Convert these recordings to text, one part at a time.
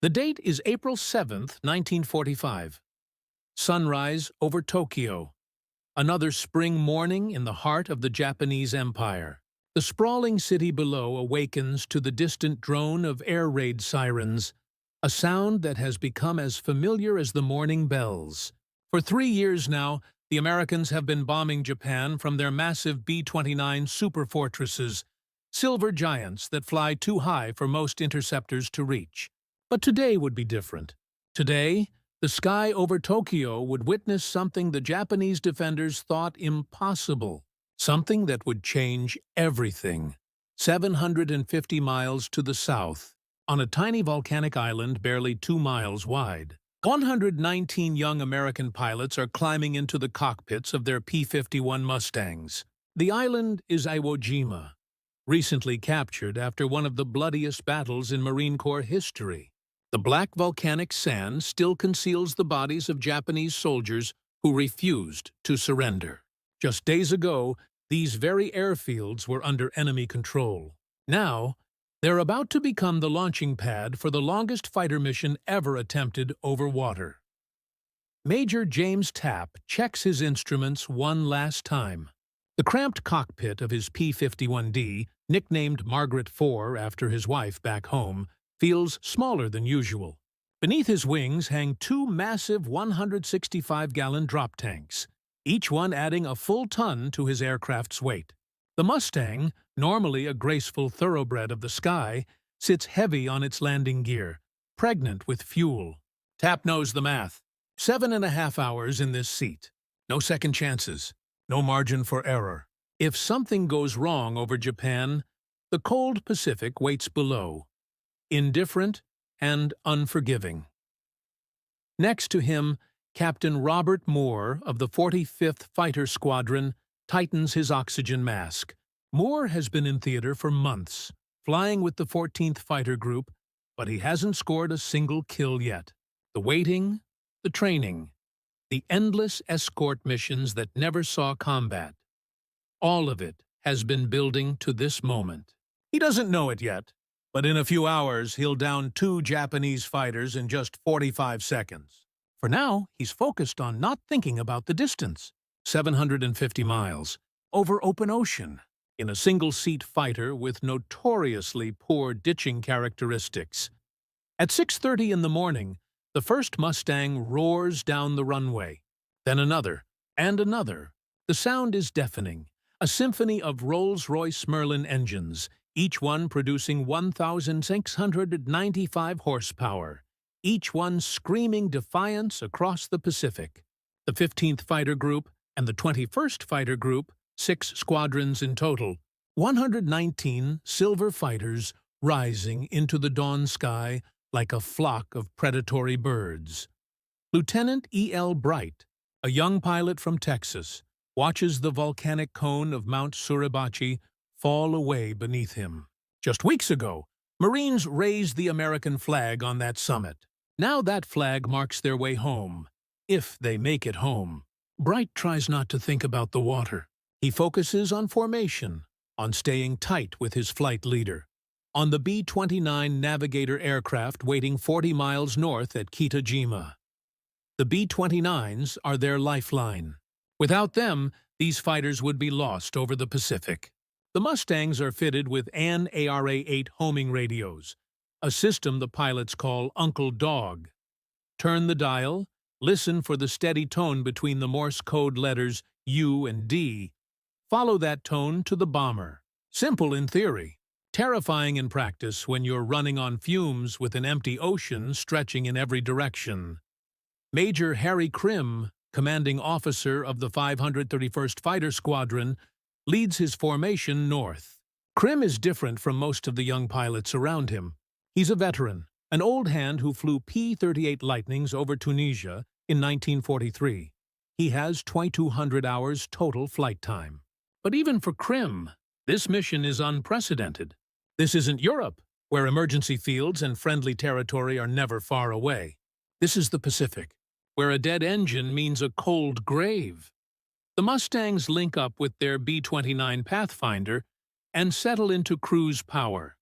The date is April 7th, 1945. Sunrise over Tokyo. Another spring morning in the heart of the Japanese Empire. The sprawling city below awakens to the distant drone of air raid sirens, a sound that has become as familiar as the morning bells. For 3 years now, the Americans have been bombing Japan from their massive B-29 superfortresses, silver giants that fly too high for most interceptors to reach. But today would be different. Today, the sky over Tokyo would witness something the Japanese defenders thought impossible, something that would change everything. 750 miles to the south, on a tiny volcanic island barely 2 miles wide, 119 young American pilots are climbing into the cockpits of their P-51 Mustangs. The island is Iwo Jima, recently captured after one of the bloodiest battles in Marine Corps history. The black volcanic sand still conceals the bodies of Japanese soldiers who refused to surrender. Just days ago, these very airfields were under enemy control. Now, they're about to become the launching pad for the longest fighter mission ever attempted over water. Major James Tapp checks his instruments one last time. The cramped cockpit of his P-51D, nicknamed Margaret IV after his wife back home, feels smaller than usual. Beneath his wings hang two massive 165-gallon drop tanks, each one adding a full ton to his aircraft's weight. The Mustang, normally a graceful thoroughbred of the sky, sits heavy on its landing gear, pregnant with fuel. Tapp knows the math. 7.5 hours in this seat. No second chances. No margin for error. If something goes wrong over Japan, the cold Pacific waits below, indifferent and unforgiving. Next to him, Captain Robert Moore of the 45th Fighter Squadron tightens his oxygen mask. Moore has been in theater for months, flying with the 14th Fighter Group, but he hasn't scored a single kill yet. The waiting, the training, the endless escort missions that never saw combat. All of it has been building to this moment. He doesn't know it yet, but in a few hours he'll down 2 Japanese fighters in just 45 seconds. For now, he's focused on not thinking about the distance. 750 miles, over open ocean, in a single-seat fighter with notoriously poor ditching characteristics. At 6:30 in the morning, the first Mustang roars down the runway, then another, and another. The sound is deafening, a symphony of Rolls-Royce Merlin engines, each one producing 1,695 horsepower, each one screaming defiance across the Pacific. The 15th Fighter Group and the 21st Fighter Group, 6 squadrons in total, 119 silver fighters rising into the dawn sky like a flock of predatory birds. Lieutenant E.L. Bright, a young pilot from Texas, watches the volcanic cone of Mount Suribachi fall away beneath him. Just weeks ago, Marines raised the American flag on that summit. Now that flag marks their way home, if they make it home. Bright tries not to think about the water. He focuses on formation, on staying tight with his flight leader, on the B-29 Navigator aircraft waiting 40 miles north at Kitajima. The B-29s are their lifeline. Without them, these fighters would be lost over the Pacific. The Mustangs are fitted with AN ARA-8 homing radios, a system the pilots call Uncle Dog. Turn the dial, listen for the steady tone between the Morse code letters U and D. Follow that tone to the bomber. Simple in theory, terrifying in practice when you're running on fumes with an empty ocean stretching in every direction. Major Harry Krim, commanding officer of the 531st Fighter Squadron, leads his formation north. Krim is different from most of the young pilots around him. He's a veteran, an old hand who flew P-38 Lightnings over Tunisia in 1943. He has 2,200 hours total flight time. But even for Krim, this mission is unprecedented. This isn't Europe, where emergency fields and friendly territory are never far away. This is the Pacific, where a dead engine means a cold grave. The Mustangs link up with their B-29 Pathfinder and settle into cruise power.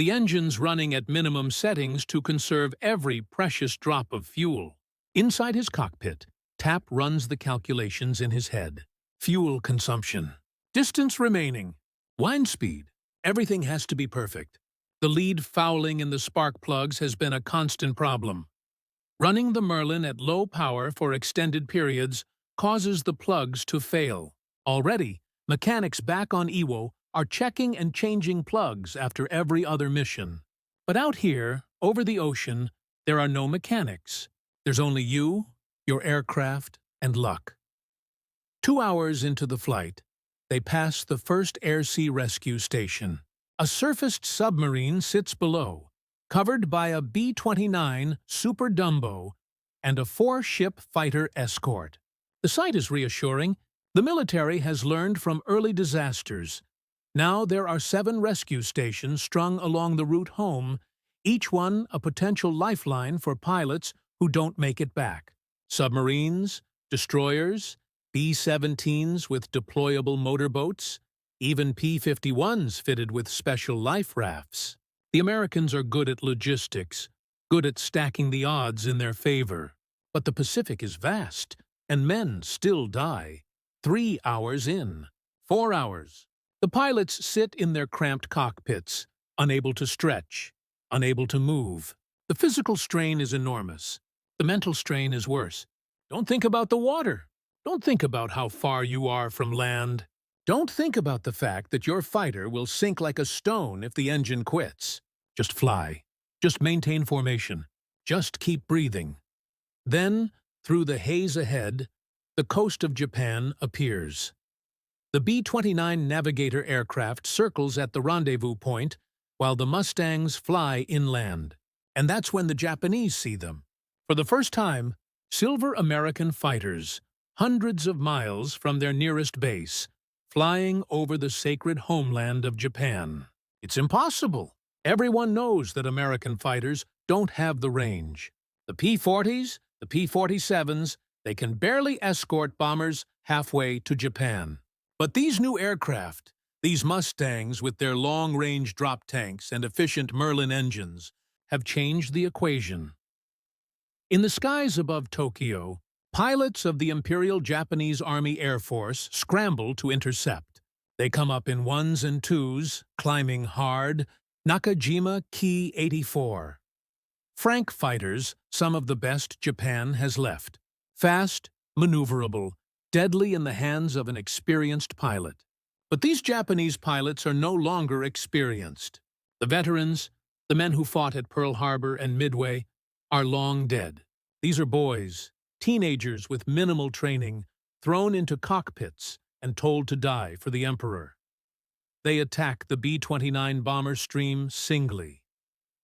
the engines running at minimum settings to conserve every precious drop of fuel. Inside his cockpit, Tap runs the calculations in his head. Fuel consumption, distance remaining, wind speed. Everything has to be perfect. The lead fouling in the spark plugs has been a constant problem. Running the Merlin at low power for extended periods causes the plugs to fail. Already, mechanics back on Iwo are checking and changing plugs after every other mission. But out here, over the ocean, there are no mechanics. There's only you, your aircraft, and luck. 2 hours into the flight, they pass the first air-sea rescue station. A surfaced submarine sits below, covered by a B-29 Super Dumbo and a 4-ship fighter escort. The sight is reassuring. The military has learned from early disasters. Now there are 7 rescue stations strung along the route home, each one a potential lifeline for pilots who don't make it back. Submarines, destroyers, B-17s with deployable motorboats, even P-51s fitted with special life rafts. The Americans are good at logistics, good at stacking the odds in their favor. But the Pacific is vast, and men still die. 3 hours in, 4 hours. The pilots sit in their cramped cockpits, unable to stretch, unable to move. The physical strain is enormous. The mental strain is worse. Don't think about the water. Don't think about how far you are from land. Don't think about the fact that your fighter will sink like a stone if the engine quits. Just fly. Just maintain formation. Just keep breathing. Then, through the haze ahead, the coast of Japan appears. The B-29 Navigator aircraft circles at the rendezvous point while the Mustangs fly inland. And that's when the Japanese see them. For the first time, silver American fighters, hundreds of miles from their nearest base, flying over the sacred homeland of Japan. It's impossible. Everyone knows that American fighters don't have the range. The P-40s, the P-47s, they can barely escort bombers halfway to Japan. But these new aircraft, these Mustangs with their long-range drop tanks and efficient Merlin engines, have changed the equation. In the skies above Tokyo, pilots of the Imperial Japanese Army Air Force scramble to intercept. They come up in 1s and 2s, climbing hard, Nakajima Ki 84. Frank fighters, some of the best Japan has left. Fast, maneuverable, deadly in the hands of an experienced pilot. But these Japanese pilots are no longer experienced. The veterans, the men who fought at Pearl Harbor and Midway, are long dead. These are boys, teenagers with minimal training, thrown into cockpits and told to die for the Emperor. They attack the B-29 bomber stream singly,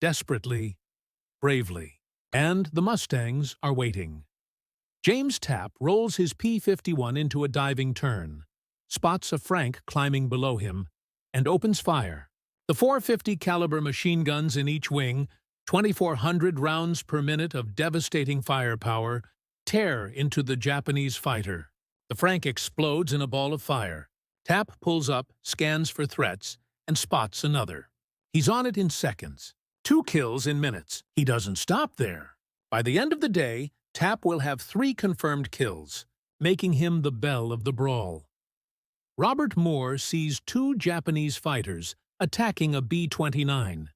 desperately, bravely. And the Mustangs are waiting. James Tapp rolls his P-51 into a diving turn, spots a Frank climbing below him, and opens fire. The 450 caliber machine guns in each wing, 2,400 rounds per minute of devastating firepower, tear into the Japanese fighter. The Frank explodes in a ball of fire. Tapp pulls up, scans for threats, and spots another. He's on it in seconds. 2 kills in minutes. He doesn't stop there. By the end of the day, Tapp will have 3 confirmed kills, making him the belle of the brawl. Robert Moore sees 2 Japanese fighters attacking a B-29.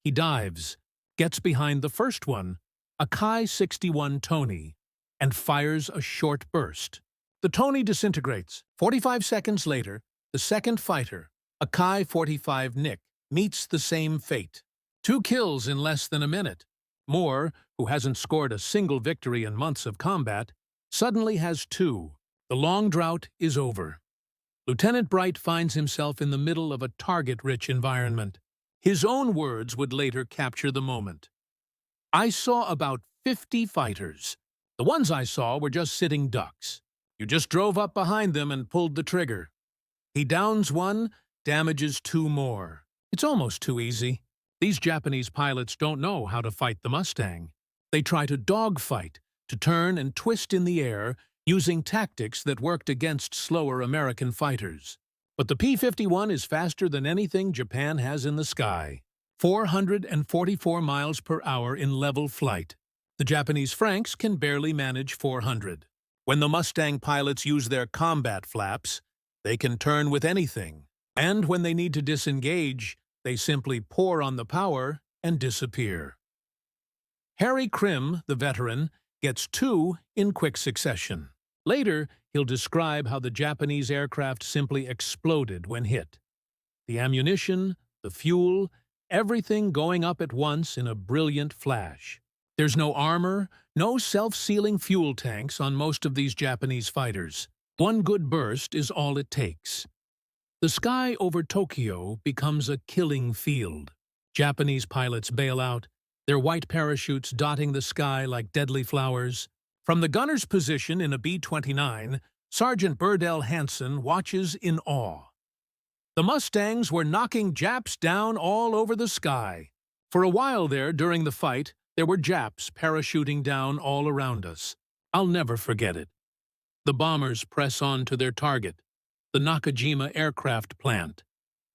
He dives, gets behind the first one, a Kai-61 Tony, and fires a short burst. The Tony disintegrates. 45 seconds later, the second fighter, a Kai-45 Nick, meets the same fate. 2 kills in less than a minute. Moore, who hasn't scored a single victory in months of combat, suddenly has 2. The long drought is over. Lieutenant Bright finds himself in the middle of a target-rich environment. His own words would later capture the moment. I saw about 50 fighters. The ones I saw were just sitting ducks. You just drove up behind them and pulled the trigger. He downs 1, damages 2 more. It's almost too easy. These Japanese pilots don't know how to fight the Mustang. They try to dogfight, to turn and twist in the air, using tactics that worked against slower American fighters. But the P-51 is faster than anything Japan has in the sky. 444 miles per hour in level flight. The Japanese Franks can barely manage 400. When the Mustang pilots use their combat flaps, they can turn with anything. And when they need to disengage, they simply pour on the power and disappear. Harry Krim, the veteran, gets two in quick succession. Later, he'll describe how the Japanese aircraft simply exploded when hit. The ammunition, the fuel, everything going up at once in a brilliant flash. There's no armor, no self-sealing fuel tanks on most of these Japanese fighters. One good burst is all it takes. The sky over Tokyo becomes a killing field. Japanese pilots bail out, their white parachutes dotting the sky like deadly flowers. From the gunner's position in a B-29, Sergeant Burdell Hansen watches in awe. The Mustangs were knocking Japs down all over the sky. For a while there, during the fight, there were Japs parachuting down all around us. I'll never forget it. The bombers press on to their target, the Nakajima aircraft plant,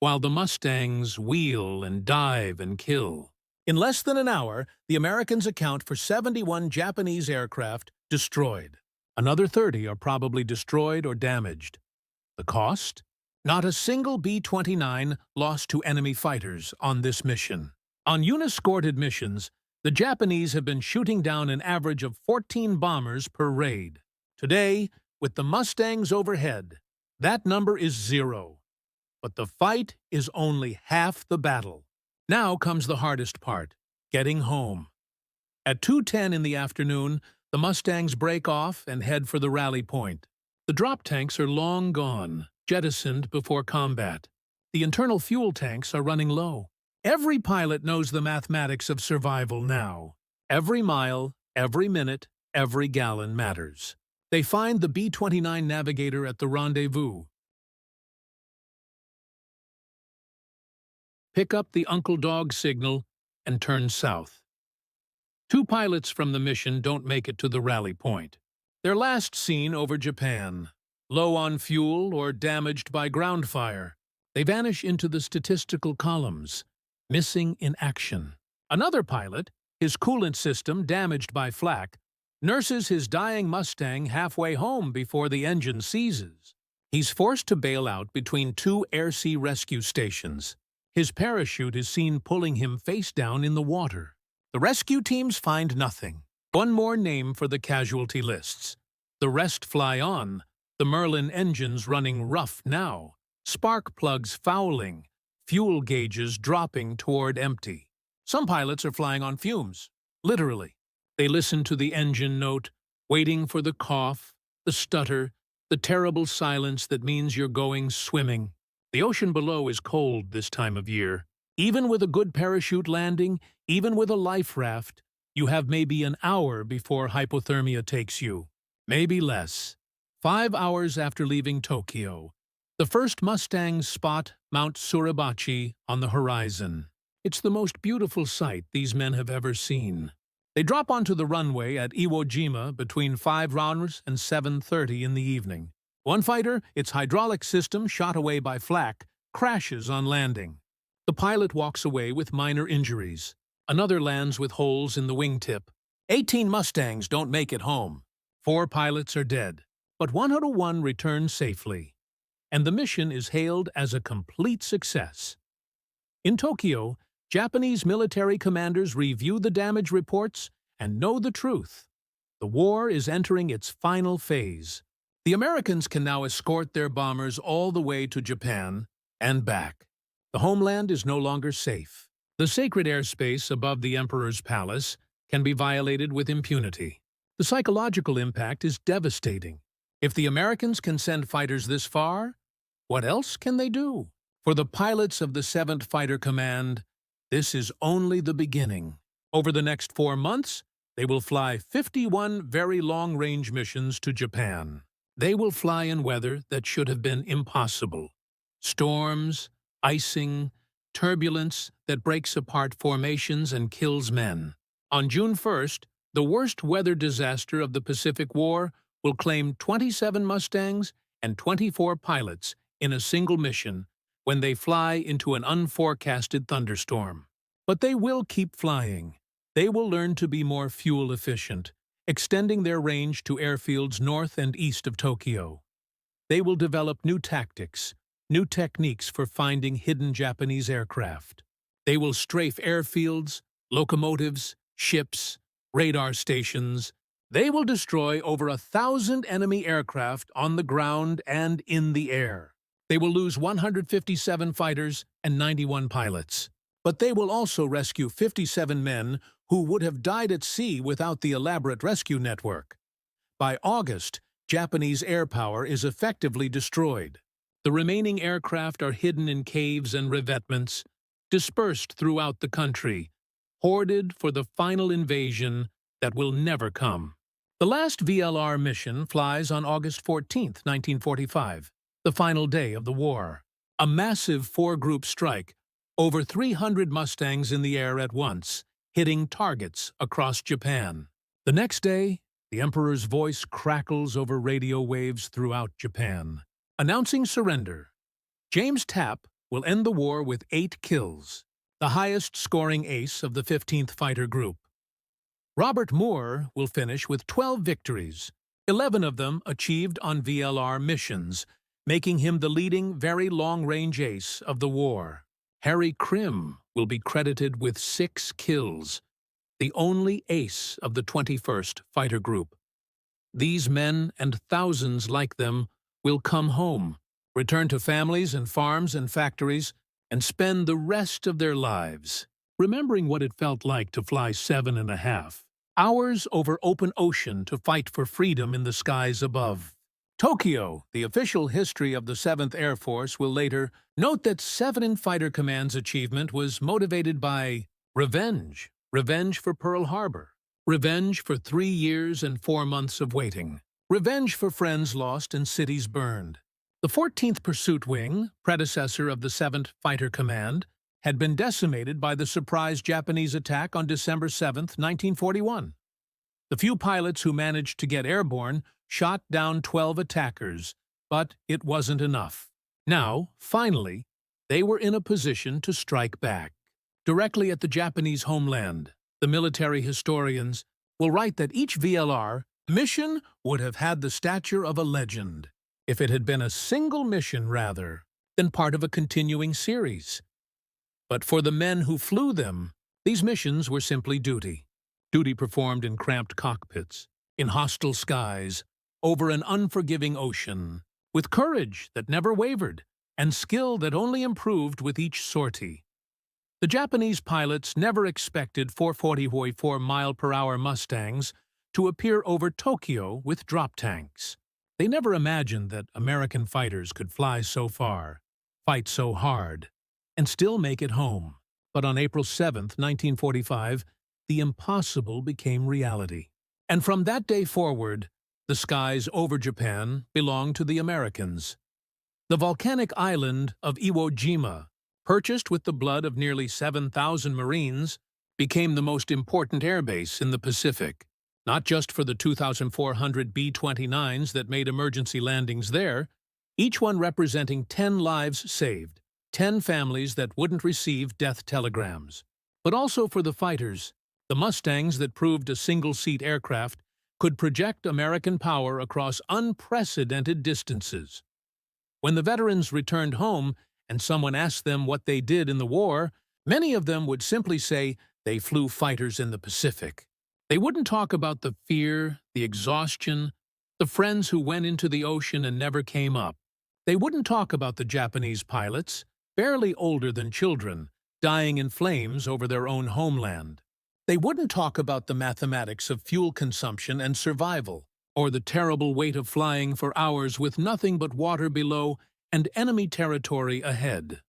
while the Mustangs wheel and dive and kill. In less than an hour, the Americans account for 71 Japanese aircraft destroyed. Another 30 are probably destroyed or damaged. The cost? Not a single B-29 lost to enemy fighters on this mission. On unescorted missions, the Japanese have been shooting down an average of 14 bombers per raid. Today, with the Mustangs overhead, that number is 0. But the fight is only half the battle. Now comes the hardest part, getting home. At 2:10 in the afternoon, the Mustangs break off and head for the rally point. The drop tanks are long gone, jettisoned before combat. The internal fuel tanks are running low. Every pilot knows the mathematics of survival now. Every mile, every minute, every gallon matters. They find the B-29 navigator at the rendezvous. Pick up the Uncle Dog signal and turn south. Two pilots from the mission don't make it to the rally point. They're last seen over Japan, low on fuel or damaged by ground fire. They vanish into the statistical columns, missing in action. Another pilot, his coolant system damaged by flak, nurses his dying Mustang halfway home before the engine seizes. He's forced to bail out between two air-sea rescue stations. His parachute is seen pulling him face down in the water. The rescue teams find nothing. One more name for the casualty lists. The rest fly on, the Merlin engines running rough now, spark plugs fouling, fuel gauges dropping toward empty. Some pilots are flying on fumes, literally. They listen to the engine note, waiting for the cough, the stutter, the terrible silence that means you're going swimming. The ocean below is cold this time of year. Even with a good parachute landing, even with a life raft, you have maybe an hour before hypothermia takes you. Maybe less. 5 hours after leaving Tokyo, the first Mustangs spot Mount Suribachi on the horizon. It's the most beautiful sight these men have ever seen. They drop onto the runway at Iwo Jima between 5 hours and 7:30 in the evening. One fighter, its hydraulic system shot away by flak, crashes on landing. The pilot walks away with minor injuries. Another lands with holes in the wingtip. 18 Mustangs don't make it home. 4 pilots are dead, but 101 return safely. And the mission is hailed as a complete success. In Tokyo, Japanese military commanders review the damage reports and know the truth. The war is entering its final phase. The Americans can now escort their bombers all the way to Japan and back. The homeland is no longer safe. The sacred airspace above the Emperor's palace can be violated with impunity. The psychological impact is devastating. If the Americans can send fighters this far, what else can they do? For the pilots of the 7th Fighter Command, this is only the beginning. Over the next 4 months, they will fly 51 very long-range missions to Japan. They will fly in weather that should have been impossible. Storms, icing, turbulence that breaks apart formations and kills men. On June 1st, the worst weather disaster of the Pacific War will claim 27 Mustangs and 24 pilots in a single mission when they fly into an unforecasted thunderstorm. But they will keep flying. They will learn to be more fuel efficient, extending their range to airfields north and east of Tokyo. They will develop new tactics, new techniques for finding hidden Japanese aircraft. They will strafe airfields, locomotives, ships, radar stations. They will destroy over 1,000 enemy aircraft on the ground and in the air. They will lose 157 fighters and 91 pilots. But they will also rescue 57 men who would have died at sea without the elaborate rescue network. By August, Japanese air power is effectively destroyed. The remaining aircraft are hidden in caves and revetments, dispersed throughout the country, hoarded for the final invasion that will never come. The last VLR mission flies on August 14, 1945, the final day of the war. A massive four-group strike, over 300 Mustangs in the air at once, hitting targets across Japan. The next day, the Emperor's voice crackles over radio waves throughout Japan, announcing surrender. James Tapp will end the war with 8 kills, the highest-scoring ace of the 15th Fighter Group. Robert Moore will finish with 12 victories, 11 of them achieved on VLR missions, making him the leading very long-range ace of the war. Harry Krim will be credited with 6 kills, the only ace of the 21st Fighter Group. These men and thousands like them will come home, return to families and farms and factories, and spend the rest of their lives remembering what it felt like to fly 7.5 hours over open ocean to fight for freedom in the skies above. Tokyo, the official history of the 7th Air Force, will later note that 7 Fighter Command's achievement was motivated by revenge. Revenge for Pearl Harbor. Revenge for 3 years and 4 months of waiting. Revenge for friends lost and cities burned. The 14th Pursuit Wing, predecessor of the 7th Fighter Command, had been decimated by the surprise Japanese attack on December 7, 1941. The few pilots who managed to get airborne shot down 12 attackers, but it wasn't enough. Now, finally, they were in a position to strike back. Directly at the Japanese homeland, the military historians will write that each VLR mission would have had the stature of a legend, if it had been a single mission rather than part of a continuing series. But for the men who flew them, these missions were simply duty. Duty performed in cramped cockpits, in hostile skies, over an unforgiving ocean, with courage that never wavered, and skill that only improved with each sortie. The Japanese pilots never expected 444 mile-per-hour Mustangs to appear over Tokyo with drop tanks. They never imagined that American fighters could fly so far, fight so hard, and still make it home. But on April 7, 1945, the impossible became reality. And from that day forward, the skies over Japan belonged to the Americans. The volcanic island of Iwo Jima, purchased with the blood of nearly 7,000 Marines, became the most important airbase in the Pacific, not just for the 2,400 B-29s that made emergency landings there, each one representing 10 lives saved, 10 families that wouldn't receive death telegrams, but also for the fighters, the Mustangs that proved a single-seat aircraft could project American power across unprecedented distances. When the veterans returned home and someone asked them what they did in the war, many of them would simply say they flew fighters in the Pacific. They wouldn't talk about the fear, the exhaustion, the friends who went into the ocean and never came up. They wouldn't talk about the Japanese pilots, barely older than children, dying in flames over their own homeland. They wouldn't talk about the mathematics of fuel consumption and survival, or the terrible weight of flying for hours with nothing but water below and enemy territory ahead.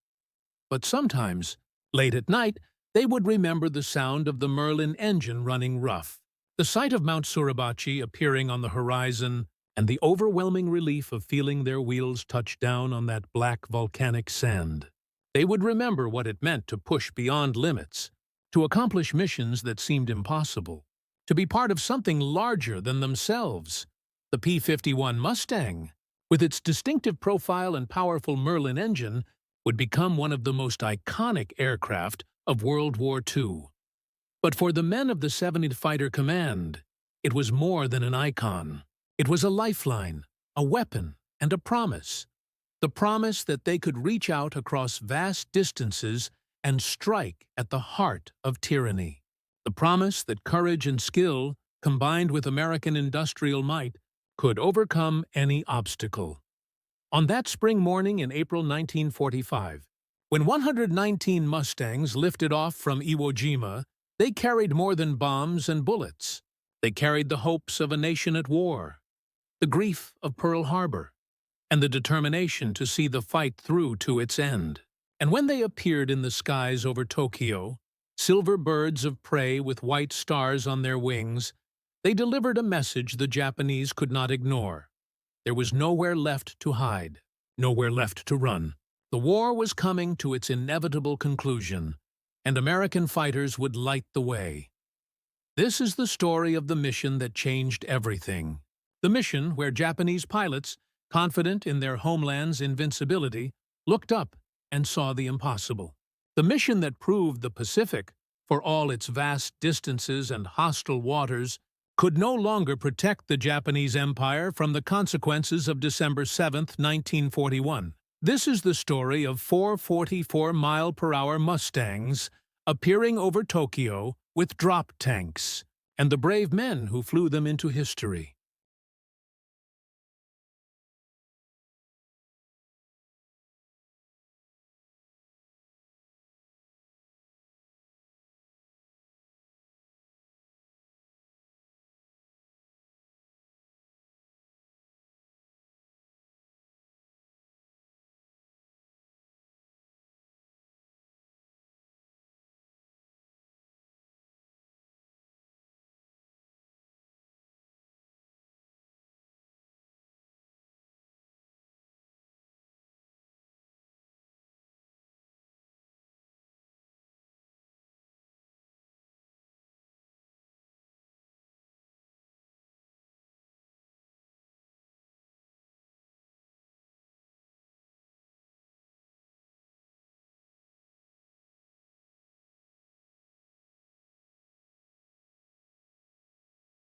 But sometimes, late at night, they would remember the sound of the Merlin engine running rough, the sight of Mount Suribachi appearing on the horizon, and the overwhelming relief of feeling their wheels touch down on that black volcanic sand. They would remember what it meant to push beyond limits, to accomplish missions that seemed impossible, to be part of something larger than themselves. The P-51 Mustang, with its distinctive profile and powerful Merlin engine, would become one of the most iconic aircraft of World War II. But for the men of the 70th Fighter Command, it was more than an icon. It was a lifeline, a weapon, and a promise. The promise that they could reach out across vast distances and strike at the heart of tyranny. The promise that courage and skill, combined with American industrial might, could overcome any obstacle. On that spring morning in April 1945, when 119 Mustangs lifted off from Iwo Jima, they carried more than bombs and bullets. They carried the hopes of a nation at war, the grief of Pearl Harbor, and the determination to see the fight through to its end. And when they appeared in the skies over Tokyo, silver birds of prey with white stars on their wings, they delivered a message the Japanese could not ignore. There was nowhere left to hide, nowhere left to run. The war was coming to its inevitable conclusion, and American fighters would light the way. This is the story of the mission that changed everything. The mission where Japanese pilots, confident in their homeland's invincibility, looked up and saw the impossible. The mission that proved the Pacific, for all its vast distances and hostile waters, could no longer protect the Japanese Empire from the consequences of December 7, 1941. This is the story of 444-mile-per-hour Mustangs appearing over Tokyo with drop tanks, and the brave men who flew them into history.